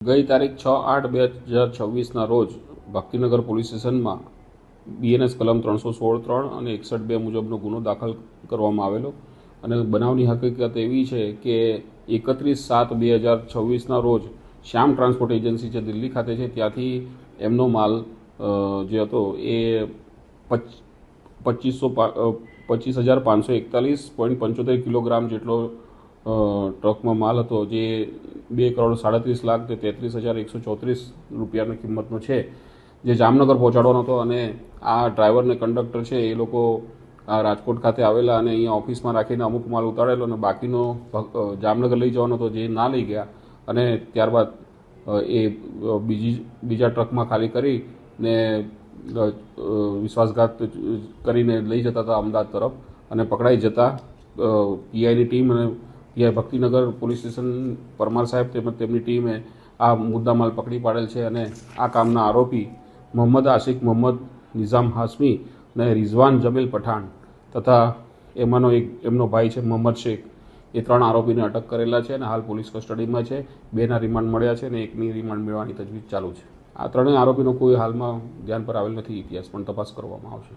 ગઈ તારીખ 6/8/2026ના રોજ ભક્તિનગર પોલીસ સ્ટેશનમાં BNS કલમ 316(3) અને 61(2) મુજબનો ગુનો દાખલ કરવામાં આવેલો અને બનાવની હકીકત એવી છે કે 31/7/2026ના રોજ શ્યામ ટ્રાન્સપોર્ટ એજન્સી જે દિલ્હી ખાતે છે ત્યાંથી એમનો માલ જે હતો એ 25,541.75 કિલોગ્રામ જેટલો ટ્રકમાં માલ હતો, જે 2,37,33,134 રૂપિયાની કિંમતનો છે, જે જામનગર પહોંચાડવાનો હતો. અને આ ડ્રાઈવર ને કંડક્ટર છે એ લોકો આ રાજકોટ ખાતે આવેલા અને અહીંયા ઓફિસમાં રાખીને અમુક માલ ઉતારેલો અને બાકીનો જામનગર લઈ જવાનો હતો, જે ના લઈ ગયા અને ત્યારબાદ એ બીજા ટ્રકમાં ખાલી કરીને વિશ્વાસઘાત કરીને લઈ જતા હતા અમદાવાદ તરફ. અને પકડાઈ જતા પીઆઈની ટીમ અને PI Bhaktinagar police station Parmar સાહેબ તેમજ તેમની ટીમે આ મુદ્દામાલ પકડી પાડેલ છે. અને આ કામના આરોપી મોહમ્મદ આશિક મોહમ્મદ નિઝામ હાશમી અને રિઝવાન જમીલ પઠાણ તથા એમનો ભાઈ છે મોહમ્મદ શેખ, એ 3 આરોપીને અટક કરેલા છે અને હાલ પોલીસ કસ્ટડીમાં છે. 2ના રિમાન્ડ મળ્યા છે અને 1ની રિમાન્ડ મેળવવાની તજવીજ ચાલુ છે. આ 3 આરોપીનો કોઈ હાલમાં ધ્યાન પર આવેલ નથી ઇતિહાસ, પણ તપાસ કરવામાં આવશે.